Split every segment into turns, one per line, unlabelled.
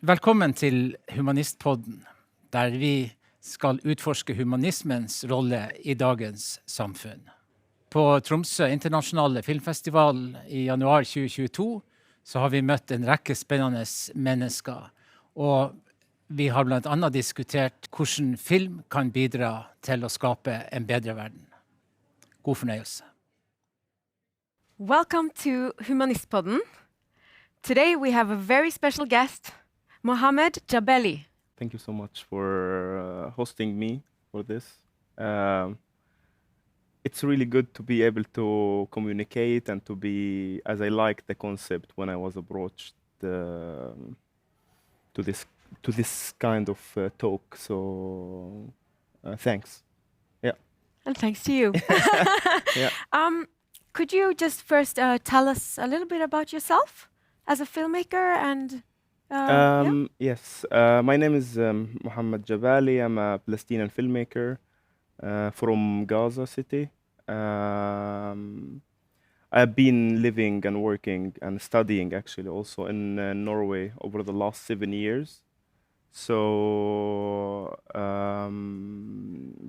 Velkommen til Humanistpodden, der vi skal utforske humanismens rolle i dagens samfunn. På Tromsø Internasjonale Filmfestival i januar 2022 så har vi møtt en rekke spennende mennesker, og vi har blant annet diskutert hvordan film kan bidra til å skape en bedre verden. God fornøyelse.
Welcome to Humanistpodden. Today we have a very special guest, Mohamed Jabaly.
Thank you so much for hosting me for this. It's really good to be able to communicate and to be, as I liked the concept when I was approached to this kind of talk. So thanks. Yeah.
And thanks to you.
Yeah.
Could you just first tell us a little bit about yourself as a filmmaker and
Yes, my name is Mohamed Jabaly. I'm a Palestinian filmmaker from Gaza city. I've been living and working and studying actually also in Norway over the last 7 years. So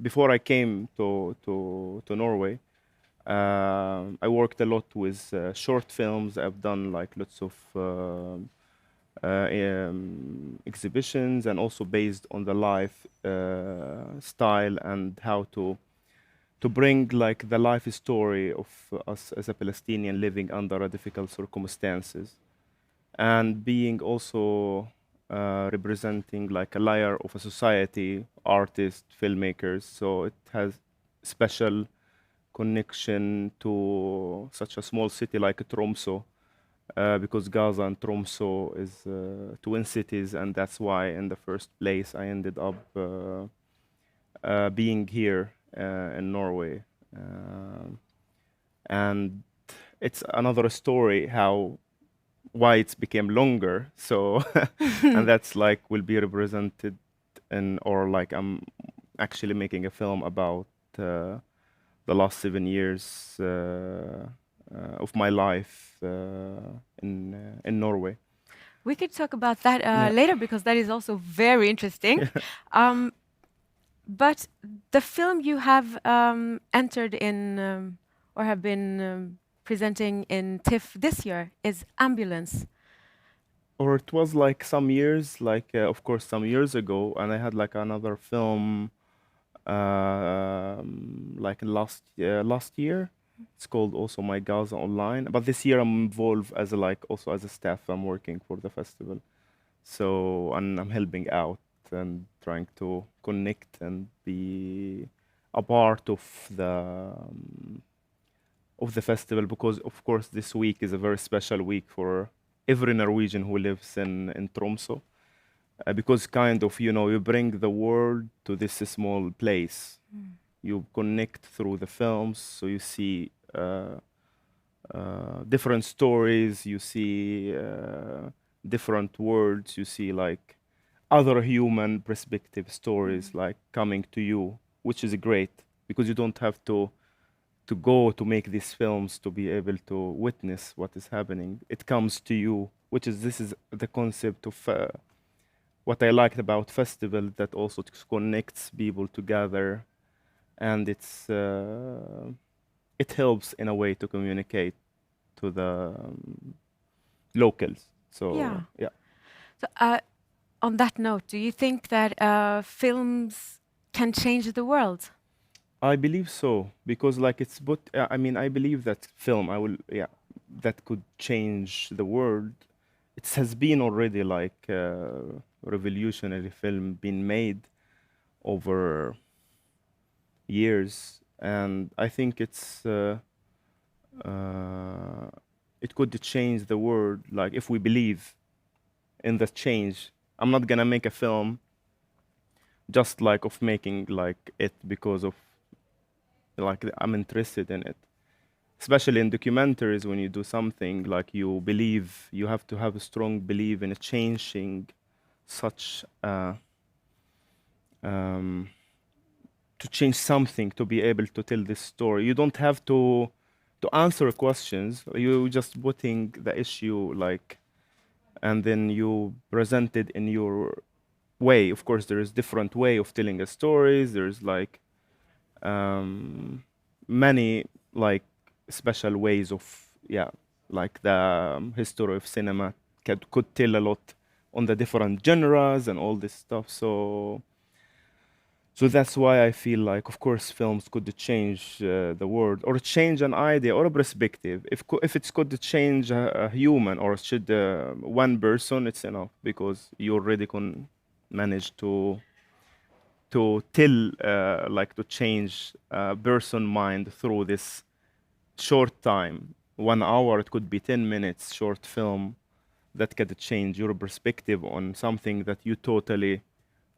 before I came to Norway, I worked a lot with short films. I've done like lots of exhibitions and also based on the life style and how to bring like the life story of us as a Palestinian living under difficult circumstances and being also representing like a layer of a society, artists, filmmakers. So it has special connection to such a small city like Tromsø. Because Gaza and Tromsø is twin cities, and that's why in the first place I ended up being here in Norway. And it's another story why it's became longer. So and that's like will be represented or like I'm actually making a film about the last 7 years of my life in Norway.
we could talk about that later because that is also very interesting. But the film you have entered in or have been presenting in TIFF this year is Ambulance.
Or it was like some years, like of course some years ago, and I had like another film like last year. It's called also My Gaza Online. But this year I'm involved as also as a staff. I'm working for the festival. So and I'm helping out and trying to connect and be a part of the festival because of course this week is a very special week for every Norwegian who lives in Tromsø. Because kind of, you bring the world to this small place. You connect through the films, so you see different stories, you see different words, you see like other human perspective stories like coming to you, which is great because you don't have to go to make these films to be able to witness what is happening. It comes to you, this is the concept of what I liked about festival, that also connects people together. And it helps in a way to communicate to the locals. So yeah.
So on that note, do you think that films can change the world?
I believe so because like I believe that film that could change the world. It has been already like revolutionary film been made over years, and I think it could change the world. Like if we believe in the change, I'm not gonna make a film just like of making like it because of like I'm interested in it. Especially in documentaries, when you do something like you believe, you have to have a strong belief in changing such to change something to be able to tell this story. You don't have to answer questions. You just putting the issue like and then you present it in your way. Of course, there is different way of telling a stories. There's like many like special ways of like the history of cinema could tell a lot on the different genres and all this stuff. So that's why I feel like, of course, films could change the world or change an idea or a perspective. If it's could change a human or should one person, it's enough because you already can manage to tell, like to change a person mind through this short time. 1 hour, it could be 10 minutes short film that could change your perspective on something that you totally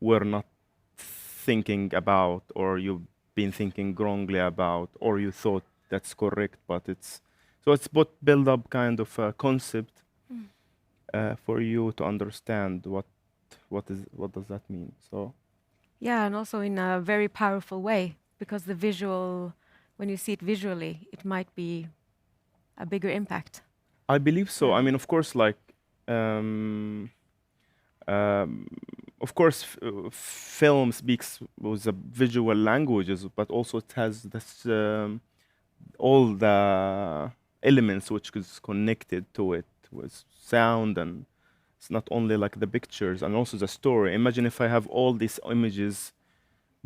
were not thinking about, or you've been thinking wrongly about, or you thought that's correct, but it's but build up kind of a concept for you to understand what does that mean. So
Yeah, and also in a very powerful way, because the visual, when you see it visually, it might be a bigger impact.
I believe so. I
Yeah.
mean, of course, like um, um, of course, film speaks with the visual languages, but also it has this all the elements which is connected to it with sound, and it's not only like the pictures and also the story. Imagine if I have all these images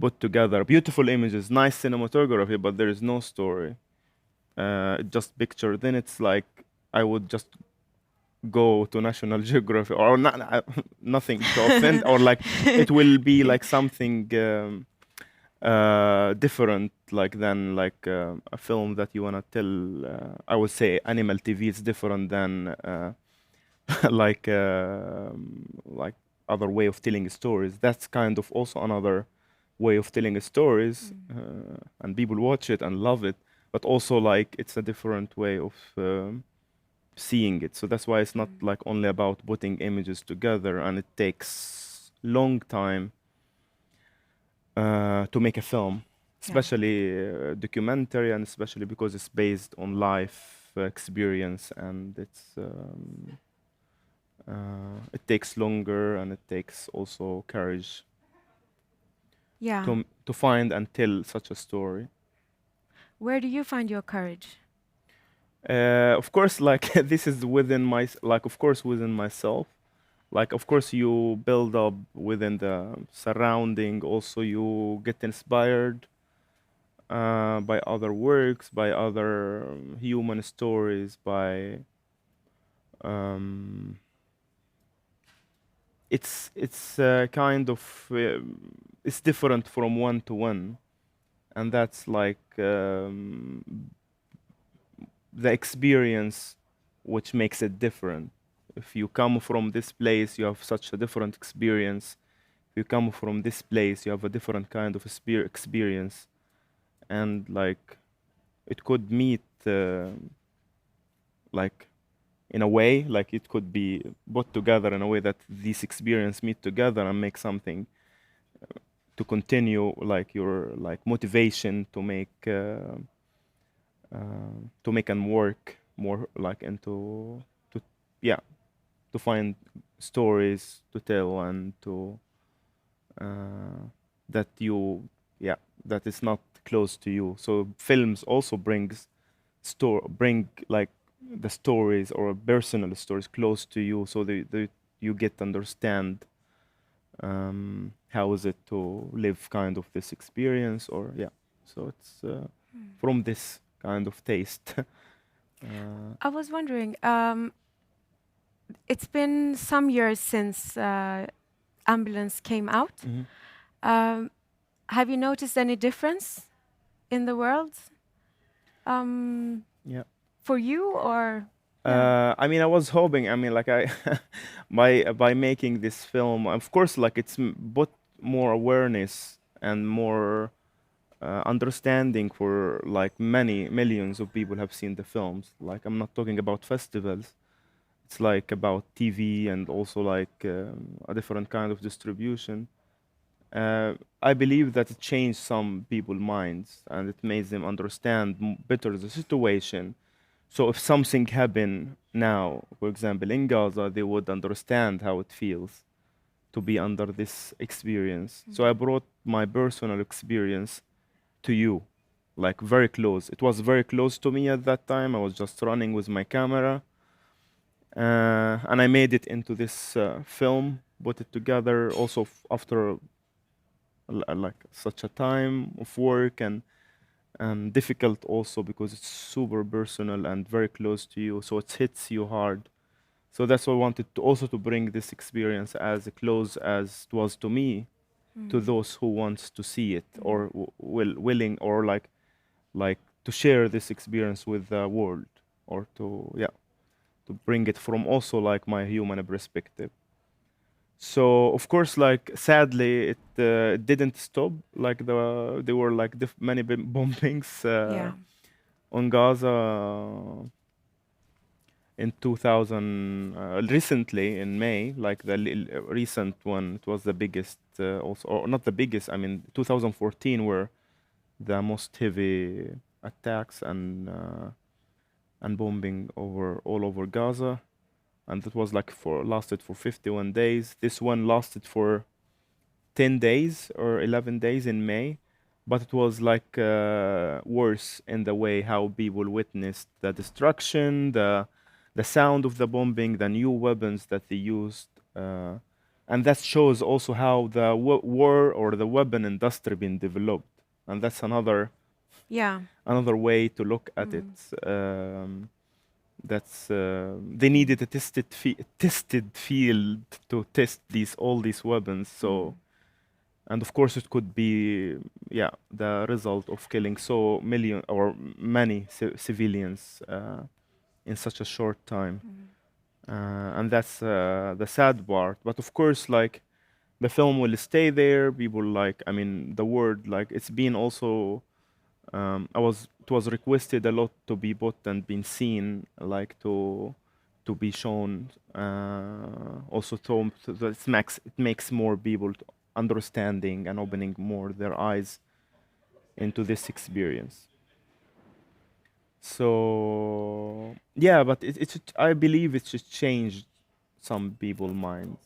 put together, beautiful images, nice cinematography, but there is no story, just picture. Then it's like I would just go to National Geographic or not, nothing to offend, or like it will be like something different, like than like a film that you wanna tell. I would say Animal TV is different than like other way of telling stories. That's kind of also another way of telling stories, and people watch it and love it. But also like it's a different way of seeing it. So that's why it's not like only about putting images together, and it takes long time to make a film, especially documentary, and especially because it's based on life experience, and it takes longer, and it takes also courage
Yeah.
to find and tell such a story.
Where do you find your courage?
Of course, like this is within like of course within myself. Like of course you build up within the surrounding. Also you get inspired by other works, by other human stories, by um, it's kind of it's different from one to one, and that's like the experience which makes it different. If you come from this place, you have such a different experience. If you come from this place, you have a different kind of experience, and like it could meet like in a way, like it could be put together in a way that these experience meet together and make something to continue, like your like motivation to make and work more like into to yeah to find stories to tell, and to that you that is not close to you. So films also bring like the stories or personal stories close to you, so you get to understand how is it to live kind of this experience, or so it's from this kind of taste.
I was wondering, it's been some years since Ambulance came out.
Mhm.
Have you noticed any difference in the world
Yeah.
for you, or?
I mean, I was hoping. I mean, like I, by making this film, of course, like it's put more awareness and more understanding for like many millions of people have seen the films. Like I'm not talking about festivals. It's like about TV and also like a different kind of distribution. I believe that it changed some people's minds, and it made them understand better the situation. So if something happened now, for example, in Gaza, they would understand how it feels to be under this experience. So I brought my personal experience to you, like very close. It was very close to me at that time. I was just running with my camera, and I made it into this film, put it together. Also after like such a time of work and difficult also because it's super personal and very close to you, so it hits you hard. So that's why I wanted to also to bring this experience as close as it was to me, to those who wants to see it or willing or like to share this experience with the world, or to bring it from also like my human perspective. So of course, like sadly, it didn't stop. Like there were like many bombings
Yeah.
on Gaza in 2000. Recently in May, like the recent one, it was the biggest. Also, or not the biggest. I mean, 2014 were the most heavy attacks and bombing all over Gaza, and that was like lasted for 51 days. This one lasted for 10 days or 11 days in May, but it was like worse in the way how people witnessed the destruction, the sound of the bombing, the new weapons that they used, and that shows also how the war or the weapon industry been developed, and that's
Yeah.
another way to look at it. That's they needed a tested field to test all these weapons. So, and of course, it could be the result of killing so million or many civilians in such a short time, and that's the sad part. But of course, like the film will stay there. People like, I mean, the word like it's been also. It was requested a lot to be put and been seen, like to be shown. Also, so it makes more people understanding and opening more their eyes into this experience. So yeah, but I believe it should change some people's minds.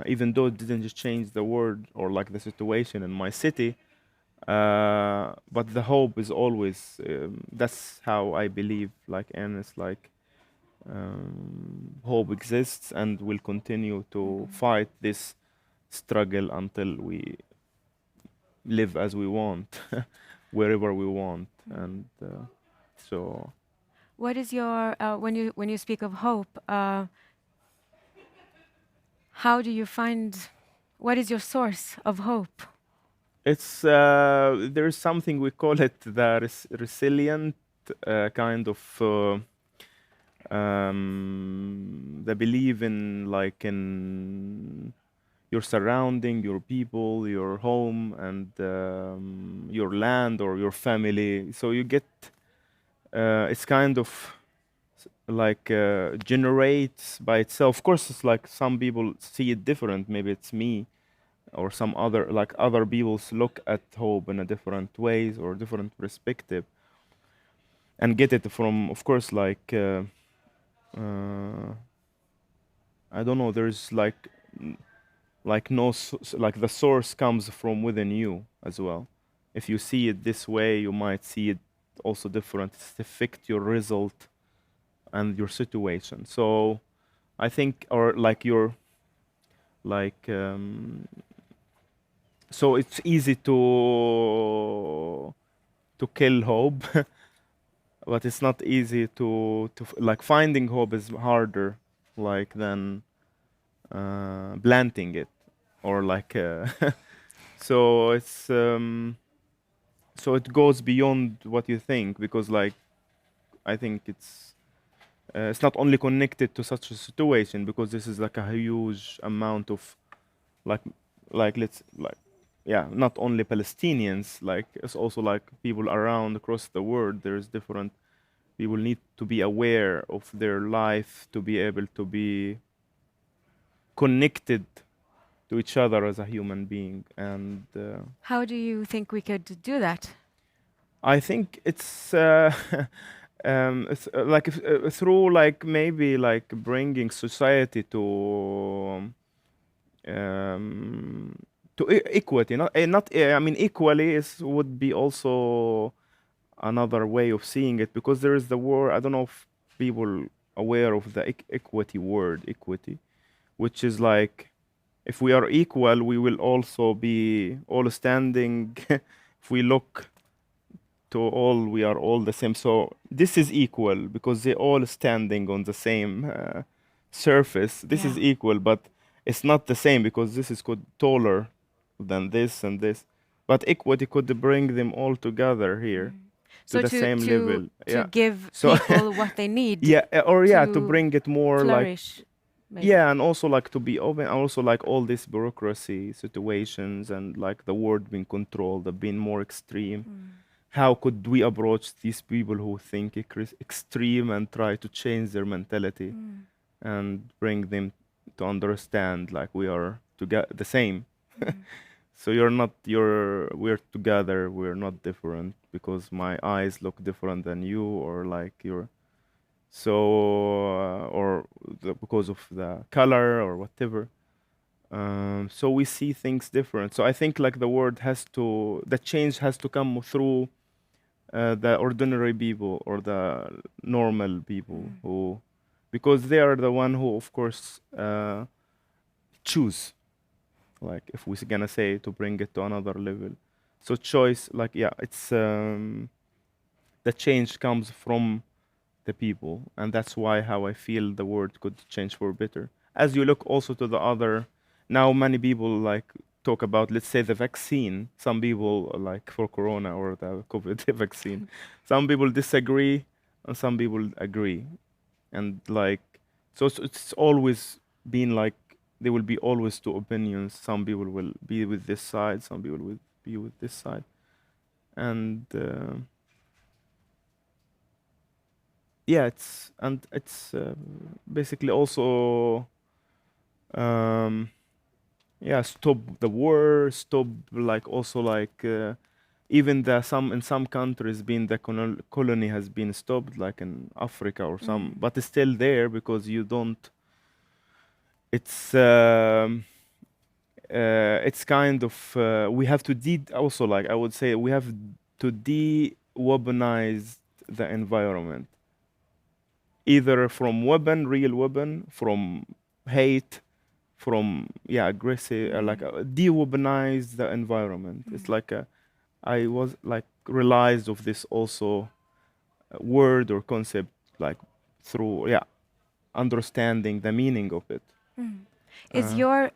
Even though it didn't just change the world or like the situation in my city, but the hope is always that's how I believe, like, and it's like hope exists and will continue to fight this struggle until we live as we want wherever we want. And so
What is your when you speak of hope? How do you find? What is your source of hope?
it's there's something we call it the resilient kind of the belief in like in your surrounding, your people, your home, and your land or your family. So you get it's kind of like generates by itself. Of course, it's like some people see it different. Maybe it's me or some other like other people look at hope in a different ways or different perspective and get it from, of course, like uh, I don't know. There's like no like the source comes from within you as well. If you see it this way, you might see it also different. It's affect your result and your situation. So I think, or like your like so it's easy to kill hope, but it's not easy to like finding hope is harder like than planting it or like so it goes beyond what you think, because like I think it's not only connected to such a situation, because this is like a huge amount of like let's like yeah, not only Palestinians, like it's also like people around across the world. There's different people need to be aware of their life to be able to be connected to each other as a human being. And
How do you think we could do that?
I think it's like through like maybe like bringing society um, to equity. I mean, equally is would be also another way of seeing it, because there is the word. I don't know if people aware of the equity word, equity, which is like, if we are equal, we will also be all standing. If we look to all, we are all the same. So this is equal because they're all standing on the same surface. This is
Yeah.
equal, but it's not the same because this is could taller than this and this. But equity could bring them all together here to
So
the
to
same level.
to
Yeah.
give
So
people what they need
yeah, or yeah, to
to
bring it more like,
flourish, maybe.
yeah, and also like to be open, and also like all these bureaucracy situations and like the world being controlled, have been more extreme. How could we approach these people who think extreme and try to change their mentality and bring them to understand like we are the same? So we're together, we're not different because my eyes look different than you, or like you're so or because of the color or whatever. So we see things different. So I think like the change has to come through the ordinary people or the normal people who, because they are the one who, of course, choose. Like if we're gonna say to bring it to another level, so choice, like yeah, it's the change comes from the people, and that's why how I feel the world could change for better. As you look also to the other, now many people like talk about, let's say, the vaccine. Some people like for corona or the COVID vaccine. Some people disagree, and some people agree, and like so it's always been like there will be always two opinions. Some people will be with this side, some people will be with this side, and yeah, it's basically also um, yeah, stop the war, stop like also like even the some in some countries being the colony has been stopped, like in Africa or some, but it's still there because you don't. It's kind of we have to also, like I would say, we have to de-weaponize the environment, either from weapon, real weapon, from hate, from yeah, aggressive, like de-weaponize the environment. It's like I was like realized of this also word or concept, like through yeah, understanding the meaning of it.
Is your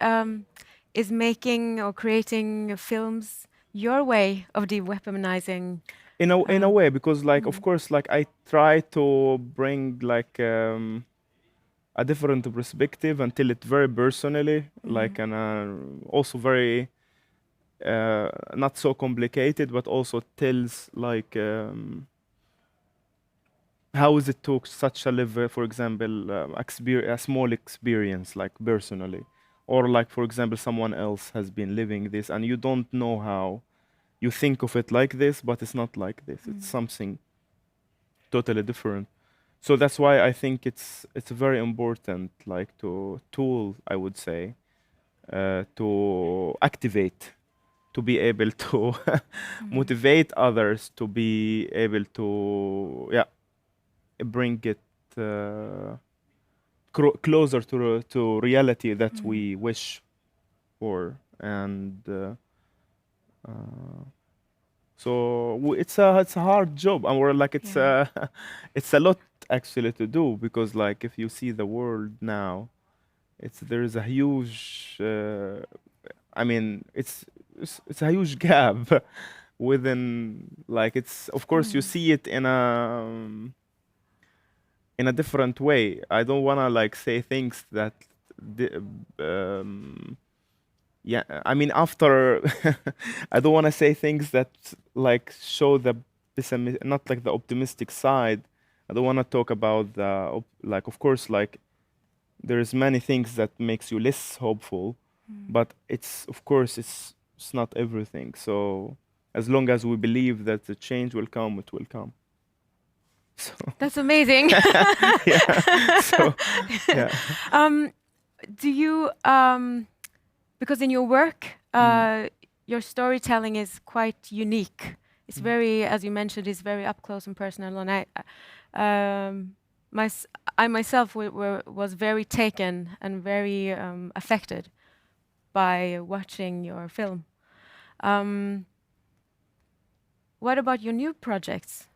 is making or creating films your way of de-weaponizing?
In a way, because like of course, like I try to bring like a different perspective and tell it very personally, like, and also very not so complicated, but also tells like how is it to such a level, for example, a small experience, like personally, or like for example, someone else has been living this, and you don't know how you think of it like this, but it's not like this. It's something totally different. So that's why I think it's very important, like to tool, I would say, to activate, to be able to motivate others to be able to yeah, bring it closer to reality that we wish for, and so it's a hard job, and we're like it's
Yeah.
it's a lot actually to do, because like if you see the world now, there is a huge I mean it's a huge gap within, like it's of course you see it in a different way. I don't want to like say things that di- yeah, I mean after I don't want to say things that like show the not like the optimistic side. I don't want to talk about the like of course like there's many things that makes you less hopeful, but it's of course it's not everything. So as long as we believe that the change will come, it will come. So
That's amazing.
yeah, so yeah.
Do you, because in your work, your storytelling is quite unique. It's very, as you mentioned, it's very up close and personal. And I myself was very taken and very affected by watching your film. What about your new projects?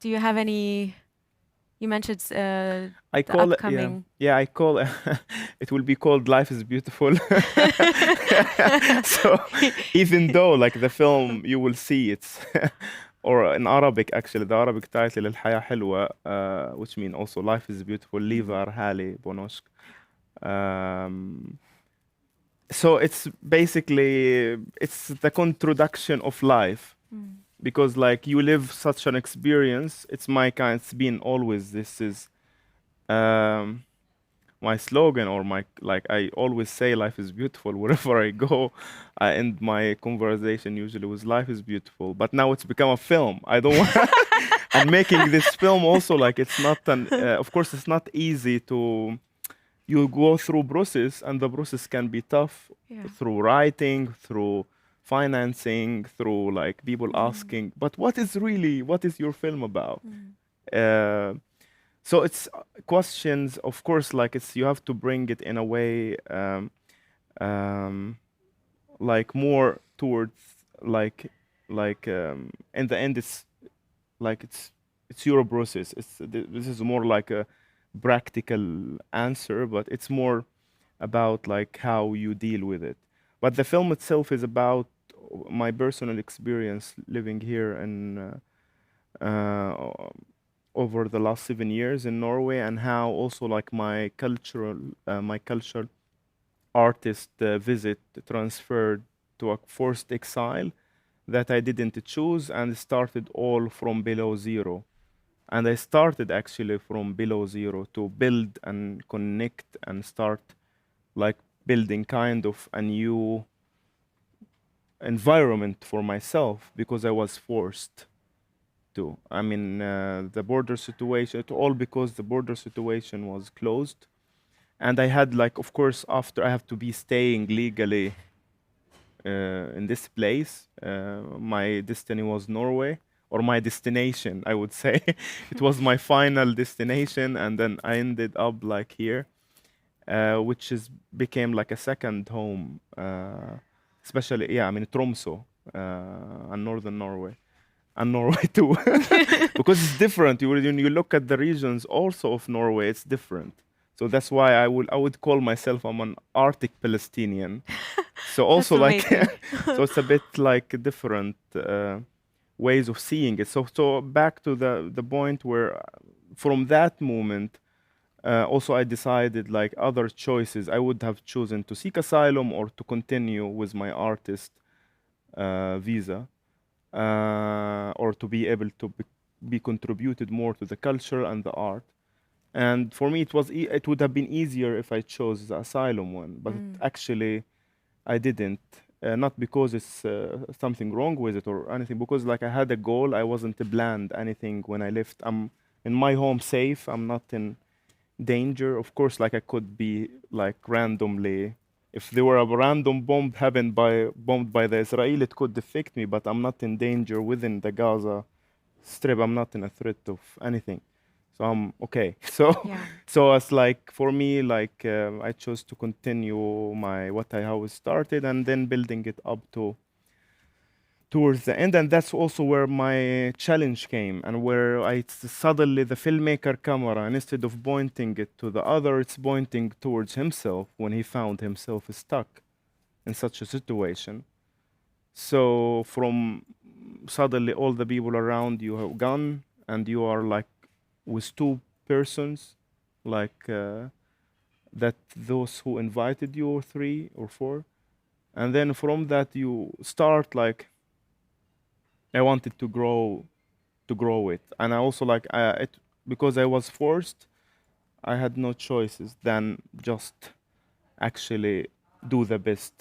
Do you have any? You mentioned
I
the
call it,
upcoming.
I call it, it will be called Life is Beautiful. So even though like the film you will see it's, or in Arabic actually, the Arabic title الحياة حلوة, which mean also Life is Beautiful, Livar Hali Bonosk. So it's basically, it's the introduction of life. Because like you live such an experience, it's my kind, it's been always, this is my slogan, or my, like I always say life is beautiful wherever I go. I end my conversation usually with life is beautiful, but now it's become a film. I don't want and making this film also, like it's not an of course it's not easy to, you go through process, and the process can be tough, through writing, through financing, through like people asking, but what is your film about? So it's questions, of course, like it's, you have to bring it in a way, like more towards in the end it's like it's your process. This is more like a practical answer, but it's more about like how you deal with it. But the film itself is about my personal experience living here in over the last 7 years in Norway, and how also like my cultural artist visit transferred to a forced exile that I didn't choose, and started all from below zero. And I started actually from below zero to build and connect and start like building kind of a new environment for myself, because I was forced to. I mean, the border situation, all because the border situation was closed. And I had like, of course, after I have to be staying legally in this place, my destiny was Norway, or my destination, I would say. It was my final destination, and then I ended up like here, which is became like a second home, especially, yeah, I mean, Tromsø, and northern Norway, and Norway too, because it's different. When you look at the regions also of Norway, it's different. So that's why I would call myself, I'm an Arctic Palestinian. So also like so it's a bit like different ways of seeing it. So back to the point where from that moment also I decided like other choices. I would have chosen to seek asylum or to continue with my artist visa, or to be able to be contributed more to the culture and the art. And for me, it would have been easier if I chose the asylum one, but actually, I didn't. Not because it's something wrong with it or anything, because like I had a goal. I wasn't planned anything when I left. I'm in my home safe. I'm not in danger. Of course, like I could be like randomly. If there were a random bomb bombed by the Israel, it could affect me. But I'm not in danger within the Gaza Strip. I'm not in a threat of anything. So I'm okay. So it's like for me, like I chose to continue what I always started, and then building it up towards the end. And that's also where my challenge came, and where suddenly the filmmaker camera, and instead of pointing it to the other, it's pointing towards himself when he found himself stuck in such a situation. So from suddenly all the people around you have gone, and you are like with two persons, like that those who invited you, or three or four. And then from that you start like, I wanted to grow it. And I also like because I was forced, I had no choices than just actually do the best.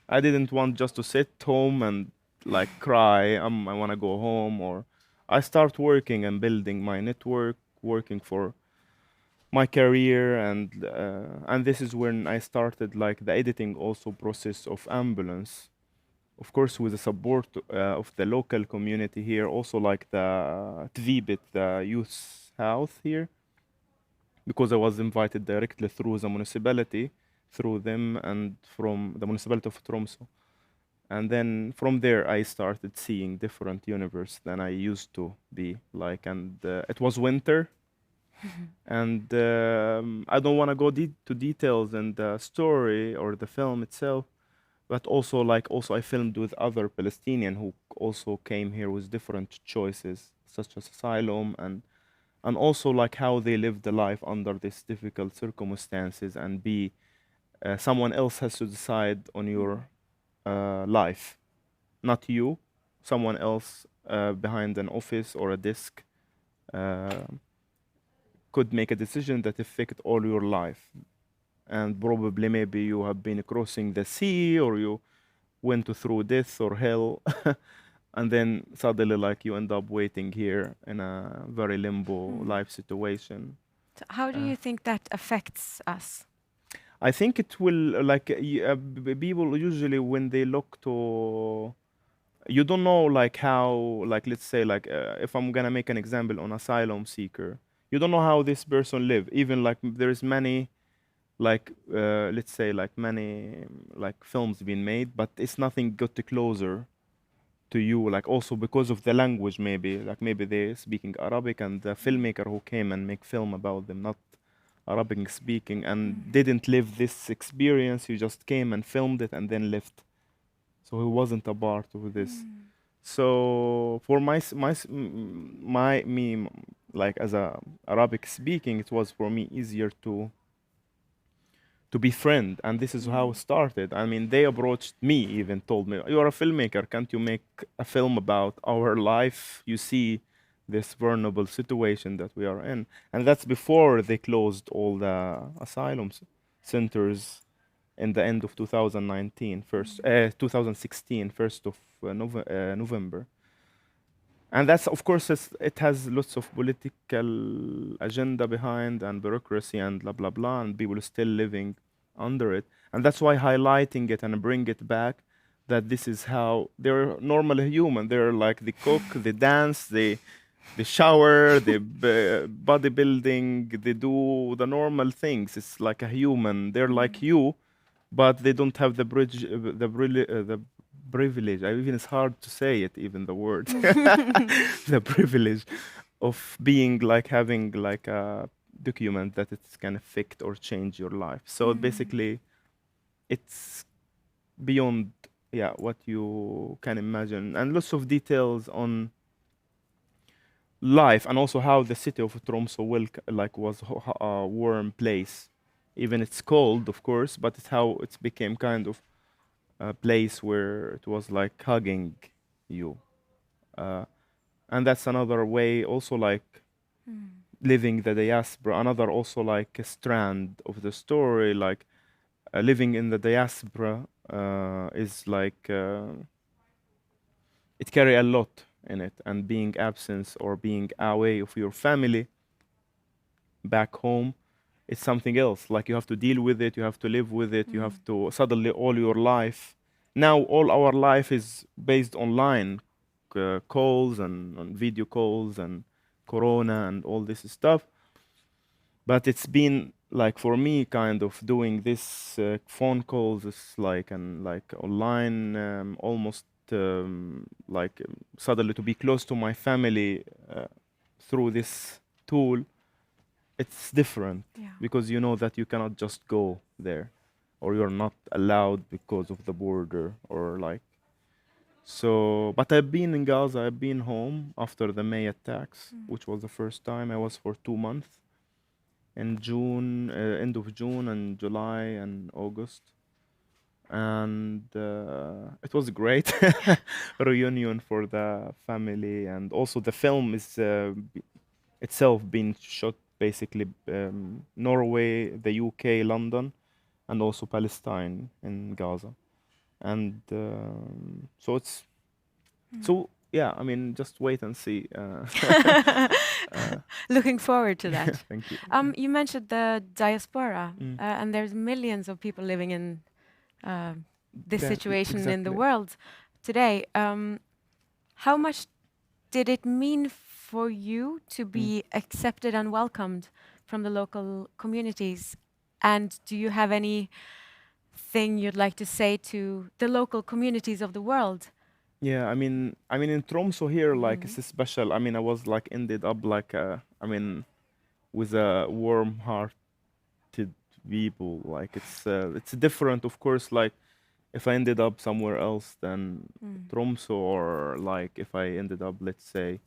I didn't want just to sit home and like cry, I want to go home, or I start working and building my network, working for my career, and this is when I started like the editing also process of Ambulance, of course with the support of the local community here, also like the Tvibit, the youth house here, because I was invited directly through the municipality, through them and from the municipality of Tromsø. And then from there I started seeing different universe than I used to be like, and it was winter. And I don't want to go to details in the story or the film itself, but also like I filmed with other Palestinian who also came here with different choices, such as asylum, and also like how they live the life under these difficult circumstances, and be someone else has to decide on your life, not you, someone else behind an office or a desk could make a decision that affect all your life. And probably maybe you have been crossing the sea, or you went through death or hell, and then suddenly like you end up waiting here in a very limbo life situation.
So how do you think that affects us?
I think it will like people usually when they look to, you don't know like how, like let's say like if I'm gonna make an example on asylum seeker, you don't know how this person live. Even like there is many like let's say like many like films being made, but it's nothing got closer to you, like also because of the language, maybe like maybe they're speaking Arabic, and the filmmaker who came and make film about them not Arabic speaking and didn't live this experience. He just came and filmed it and then left, so he wasn't a part of this. So for me, like as a Arabic speaking, it was for me easier to befriend, and this is how it started. I mean, they approached me, even told me, "You are a filmmaker. Can't you make a film about our life? You see this vulnerable situation that we are in." And that's before they closed all the asylum centers in the end of 2019, 2016, 1st of November. And that's, of course, it has lots of political agenda behind and bureaucracy and blah, blah, blah, and people are still living under it. And that's why highlighting it and bring it back, that this is how they're normally human. They're like, they cook, they dance, they shower, they bodybuilding, they do the normal things. It's like a human. They're like you, but they don't have the privilege. Even it's hard to say it, even the word, the privilege of being like having like a document that it can affect or change your life. So basically, it's beyond what you can imagine, and lots of details on life, and also how the city of Tromsø was a warm place. Even it's cold, of course, but it's how it became kind of a place where it was like hugging you. And that's another way, also like living the diaspora, another also like a strand of the story, like living in the diaspora is like, it carry a lot in it, and being absent or being away of your family back home, it's something else. Like you have to deal with it, you have to live with it, you have to suddenly all your life. Now all our life is based online, calls and video calls and corona and all this stuff. But it's been like for me kind of doing this phone calls is like, and like online almost like suddenly to be close to my family through this tool. It's different because you know that you cannot just go there, or you're not allowed because of the border, or like. So, but I've been in Gaza, I've been home after the May attacks, which was the first time. I was for 2 months in June, end of June and July and August. And it was a great reunion for the family. And also the film is itself being shot basically Norway, the UK, London, and also Palestine in Gaza. And so it's so yeah, I mean, just wait and see.
Looking forward to that.
Thank you.
You mentioned the diaspora,
Mm.
and there's millions of people living in this
Yeah,
situation in the
exactly.
world today. How much did it mean for you to be accepted and welcomed from the local communities? And do you have anything you'd like to say to the local communities of the world?
Yeah, I mean, in Tromsø here, like it's a special. I mean, I was like ended up like, I mean, with a warm-hearted people. Like it's different, of course. Like if I ended up somewhere else than Tromsø, or like if I ended up, let's say,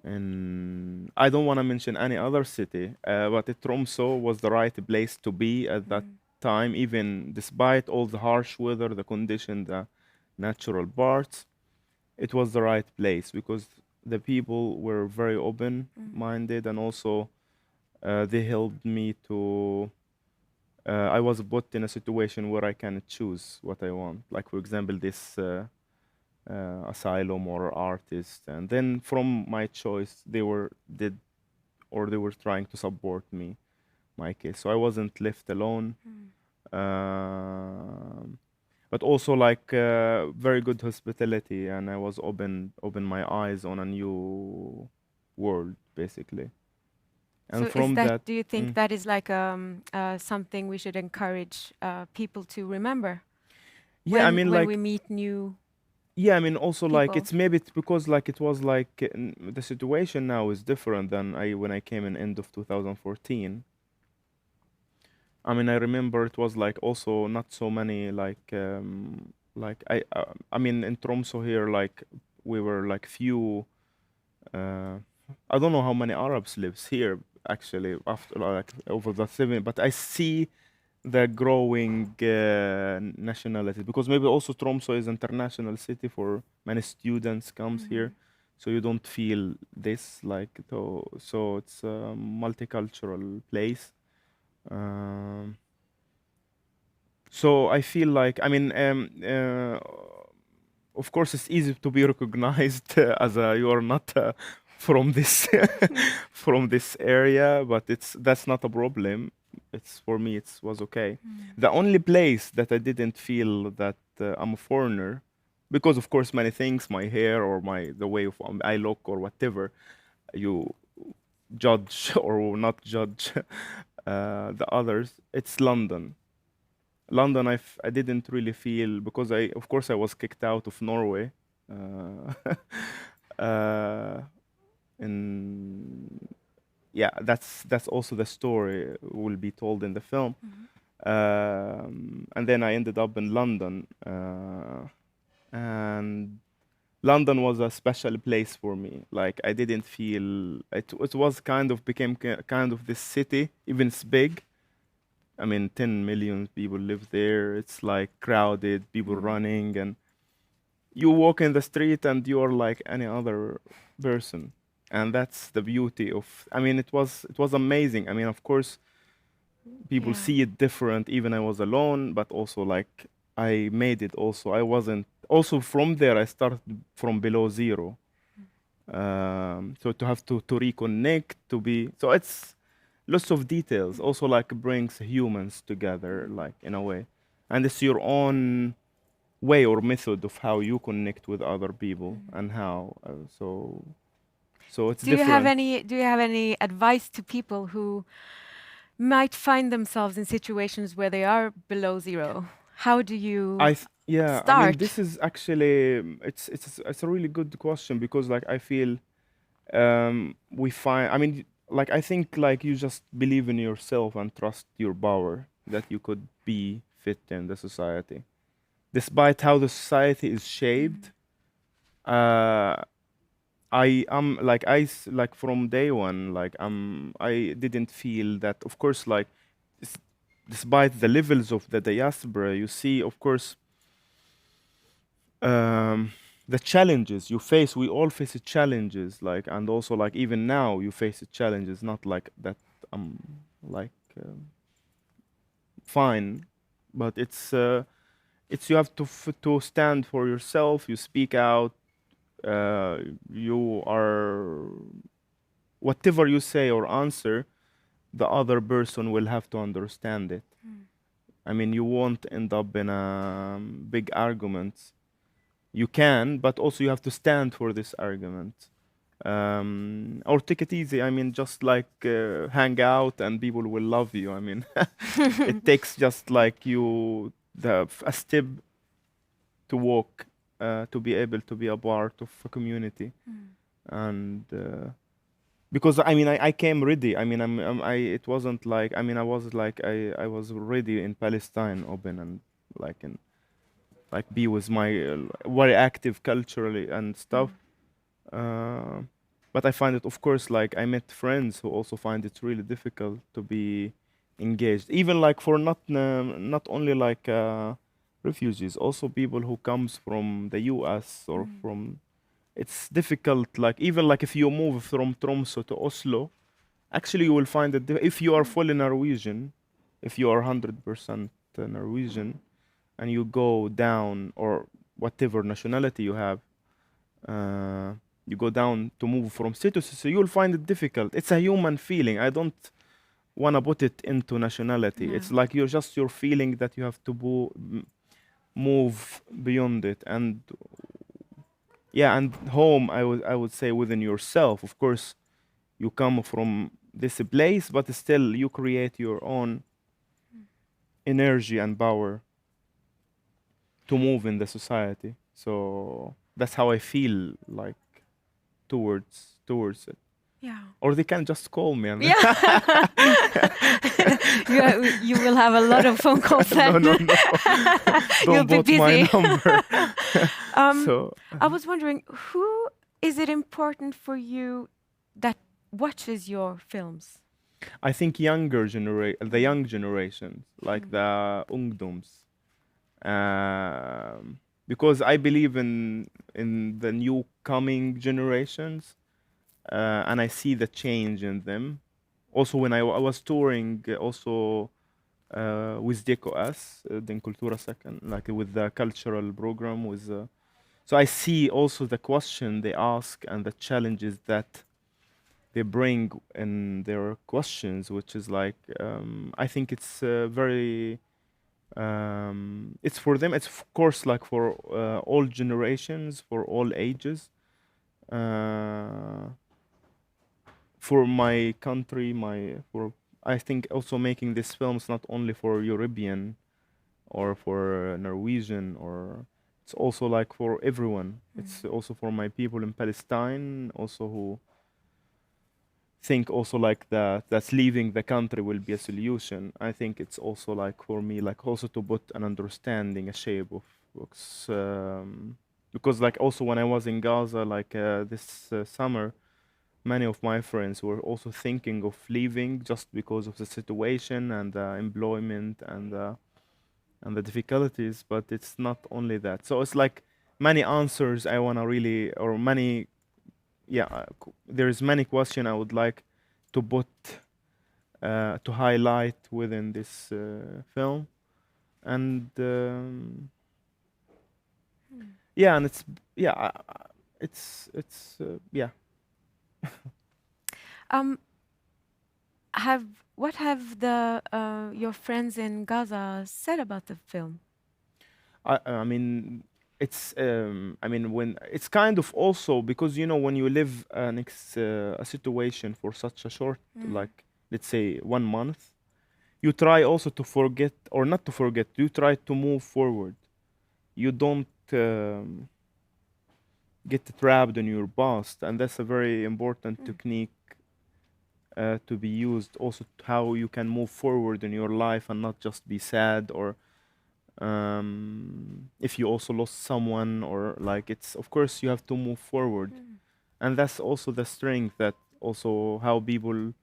in I don't want to mention any other city, but Tromsø was the right place to be at that time, even despite all the harsh weather, the condition, the natural parts. It was the right place because the people were very open-minded, and also they helped me to. I was put in a situation where I can choose what I want. Like for example, this asylum or artist, and then from my choice, they were trying to support me, my case. So I wasn't left alone. But also like very good hospitality, and I was open my eyes on a new world, basically. And
So
from that,
do you think that is like something we should encourage people to remember
yeah, I mean,
when
like,
we meet new
yeah, I mean, also like
people?
it's maybe because like it was like the situation now is different than I when I came in end of 2014. I mean, I remember it was like also not so many like I mean in Tromsø here, like we were like few. I don't know how many Arabs lives here actually after like over the seven, but I see the growing nationality, because maybe also Tromsø is international city for many students comes here, so you don't feel this like so it's a multicultural place. Um, so I feel like I mean of course it's easy to be recognized as a you are not from this from this area, but that's not a problem. It's for me it was okay. The only place that I didn't feel that I'm a foreigner, because of course many things, my hair or the way of I look or whatever, you judge or not judge the others. It's London. London, I didn't really feel, because of course I was kicked out of Norway. Uh, and yeah, that's also the story will be told in the film. And then I ended up in London, and London was a special place for me. Like I didn't feel it was kind of became kind of this city, even it's big. I mean, 10 million people live there. It's like crowded, people running, and you walk in the street and you are like any other person. And that's the beauty of. I mean, it was amazing. I mean, of course, people see it different. Even I was alone, but also like I made it. Also, I wasn't. Also from there, I started from below zero. So to have to reconnect, to be so it's lots of details. Also like brings humans together, like in a way, and it's your own way or method of how you connect with other people and how. So it's different.
Do you have any advice to people who might find themselves in situations where they are below zero? How do you
Yeah, I mean,
start?
this is actually it's a really good question, because like I feel we find. I mean, like I think like you just believe in yourself and trust your power that you could be fit in the society, despite how the society is shaped. I am like like from day one, like I didn't feel that. Of course, like despite the levels of the diaspora, you see, of course, the challenges you face. We all face challenges, like, and also like even now you face challenges. Not like that. I'm like fine, but it's you have to stand for yourself. You speak out uh, you are whatever you say or answer, the other person will have to understand it. I mean, you won't end up in a big argument. You can, but also you have to stand for this argument. Or take it easy. I mean, just like hang out and people will love you. I mean, it takes just like you a step to walk to be able to be a part of a community. And because I mean, I came ready. I mean, it wasn't like, I mean, I was like, I was ready in Palestine, open and like in, like be with my very active culturally and stuff. Uh, but I find it, of course, like I met friends who also find it really difficult to be engaged, even like for not only like refugees, also people who comes from the U.S. or from. It's difficult, like even like if you move from Tromsø to Oslo, actually you will find that if you are fully Norwegian, if you are 100% Norwegian, and you go down or whatever nationality you have, you go down to move from city to city, you'll find it difficult. It's a human feeling. I don't want to put it into nationality. It's like you're feeling that you have to move beyond it. And yeah, and home, I would say within yourself. Of course, you come from this place, but still you create your own energy and power to move in the society. So that's how I feel like towards it.
Yeah.
Or they can just call me and
Yeah. You will have a lot of phone calls then.
no.
You'll
Don't
be
put my
busy.
number. So
I was wondering, who is it important for you that watches your films?
I think the young generations, like the ungdoms, because I believe in the new coming generations, and I see the change in them. Also, when I was touring, also with DKS, Den Kultura Second, like with the cultural program, with so I see also the question they ask and the challenges that they bring in their questions, which is like I think it's very it's for them. It's of course like for all generations, for all ages. Uh, for my country, for I think also making these films not only for European or for Norwegian, or it's also like for everyone. It's also for my people in Palestine, also who think also like that's leaving the country will be a solution. I think it's also like for me, like also to put an understanding, a shape of books, because like also when I was in Gaza, like this summer, many of my friends were also thinking of leaving just because of the situation and employment and the difficulties. But it's not only that. So it's like many answers I wanna really, or many, yeah, there's many question I would like to put to highlight within this film, and yeah, and it's yeah, it's yeah.
Um, what have the your friends in Gaza said about the film?
I mean, it's I mean, when it's kind of also because when you live a situation for such a short, like let's say 1 month, you try also to forget, or not to forget, you try to move forward. You don't get trapped in your past, and that's a very important technique to be used also how you can move forward in your life and not just be sad, or if you also lost someone, or like it's of course you have to move forward. And that's also the strength that also how people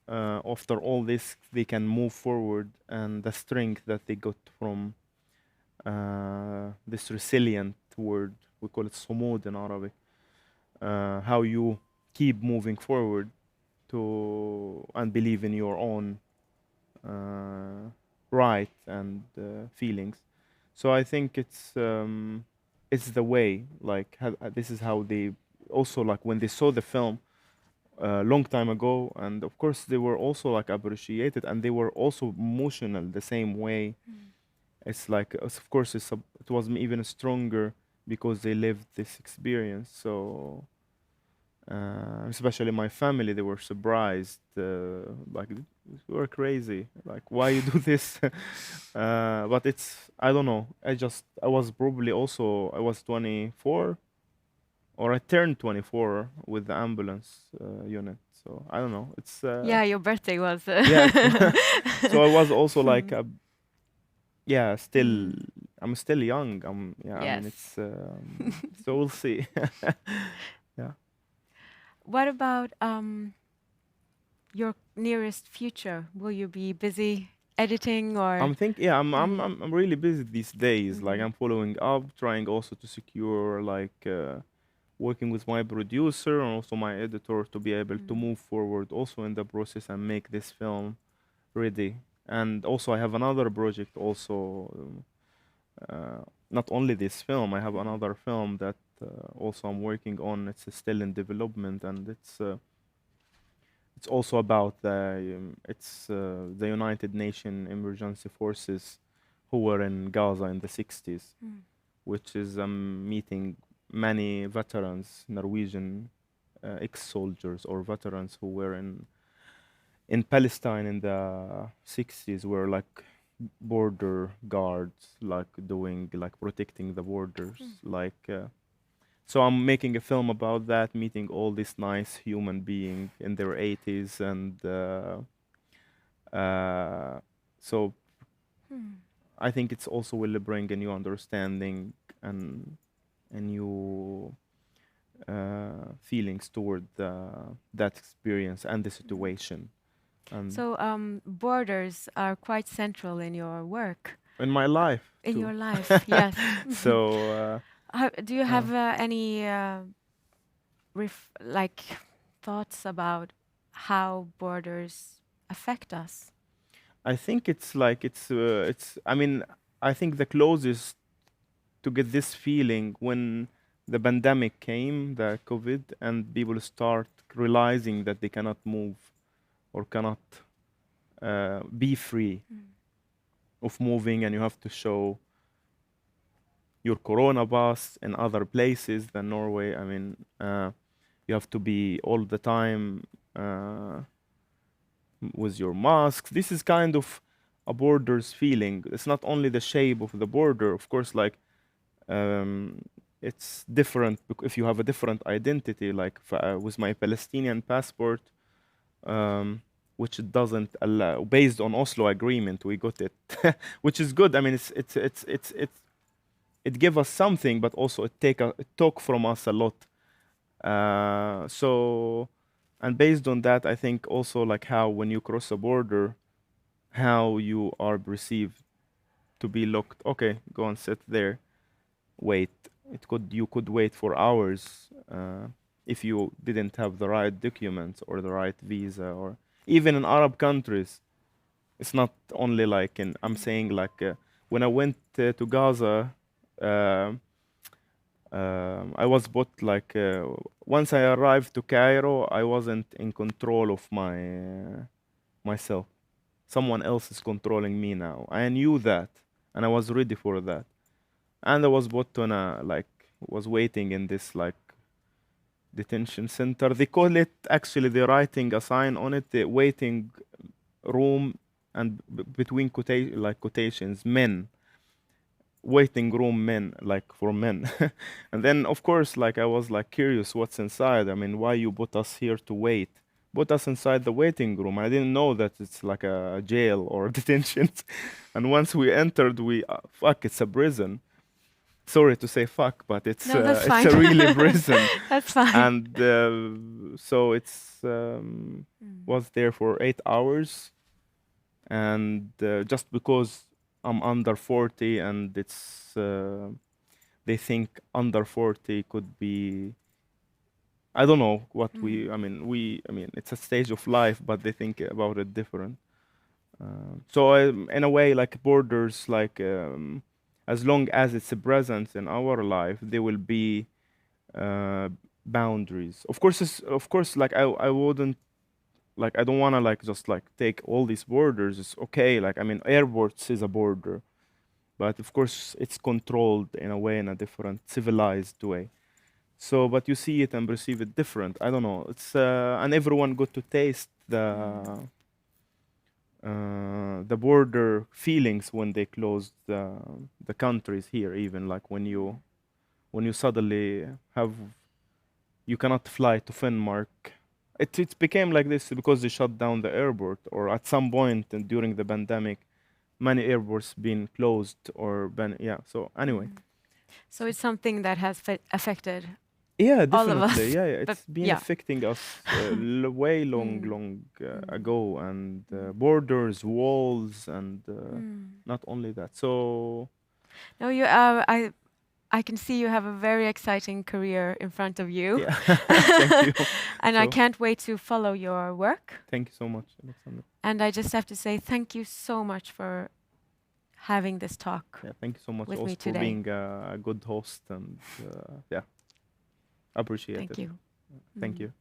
after all this they can move forward, and the strength that they got from this resilient word, we call it صمود in Arabic, how you keep moving forward to and believe in your own right and feelings. So I think it's it's the way, like this is how they also, like when they saw the film a long time ago, and of course they were also like appreciated, and they were also emotional the same way. It's like of course it was even stronger because they lived this experience. So especially my family, they were surprised, like you were crazy, like why you do this. But it's, I don't know, I was probably also, I was 24, or I turned 24 with the ambulance unit. So I don't know. It's
Yeah, your birthday was.
yeah. So I was also like yeah, still
Mm.
I'm still young. Yeah. I mean,
Yes.
it's so we'll see. Yeah.
What about your nearest future? Will you be busy editing or?
Yeah,
Mm.
I'm really busy these days. Like
Mhm.
I'm following up, trying also to secure like working with my producer and also my editor to be able to
Mm.
move forward also in the process and make this film ready. And also I have another project also, not only this film, I have
Mm.
another film that also I'm working on. It's still in development, and it's also about the United Nations emergency forces who were in Gaza in the 60s,
Mm.
which is meeting many veterans, Norwegian ex-soldiers or veterans who were in Palestine in the 60s, were like border guards, like doing like protecting the borders,
Mm.
like. So I'm making a film about that, meeting all these nice human beings in their 80s, and so
Mm.
I think it's also will bring a new understanding and a new feelings toward that experience and the
Mm.
situation. And
So borders are quite central in your work,
in my life
in
too.
your life. Yes.
So
Do you
uh,
have any like thoughts about how borders affect us?
I think it's like it's. I mean, I think the closest to get this feeling when the pandemic came, the COVID, and people start realizing that they cannot move or cannot be free
Mm.
of moving, and you have to show your corona pass in other places than Norway. I mean, you have to be all the time with your masks. This is kind of a borders feeling. It's not only the shape of the border, of course, like um, it's different if you have a different identity. Like with my Palestinian passport, which it doesn't allow, based on Oslo agreement, we got it, which is good. I mean, it gave us something, but also it took from us a lot. So, and based on that, I think also like how when you cross a border, how you are perceived to be looked. Okay, go and sit there, wait. You could wait for hours if you didn't have the right documents or the right visa, or even in Arab countries. It's not only like in. I'm saying like when I went to Gaza. Uh, I was put like once I arrived to Cairo, I wasn't in control of myself. Someone else is controlling me now. I knew that, and I was ready for that. And I was put on a like was waiting in this like detention center. They call it, actually they're writing a sign on it, the waiting room, and between quotations, men, waiting room men, like for men. And then of course like I was like curious what's inside. I mean, why you put us here to wait? Put us inside the waiting room. I didn't know that it's like a jail or detention. And once we entered, we fuck, it's a prison. Sorry to say fuck, but
No, that's
it's
fine.
a really prison.
That's fine.
And so it's
Mm.
was there for 8 hours, and just because I'm under 40, and it's they think under 40 could be, I don't know what
Mm.
I mean it's a stage of life, but they think about it different. So in a way, like borders, like as long as it's a presence in our life, there will be boundaries. Of course, like I wouldn't, like I don't want to like just like take all these borders. It's okay. Like I mean, airports is a border, but of course it's controlled in a way, in a different civilized way. So, but you see it and perceive it different. I don't know. It's and everyone got to taste the border feelings when they closed the countries here. Even like when you suddenly have, you cannot fly to Denmark. It became like this because they shut down the airport, or at some point during the pandemic, many airports been closed or been, yeah. So anyway.
So it's something that has affected
Yeah,
all of us.
definitely. Yeah,
But
it's been
yeah.
affecting us way long ago, and borders, walls, and not only that. So
No, I can see you have a very exciting career in front of you.
yeah, thank you.
And I
So,
can't wait to follow your work.
thank you so much, Alexandra.
And I just have to say thank you so much for having this talk.
Yeah, thank you so much
With
also
me
for
today.
being a good host, and yeah, appreciate
Thank
it.
you.
Thank you.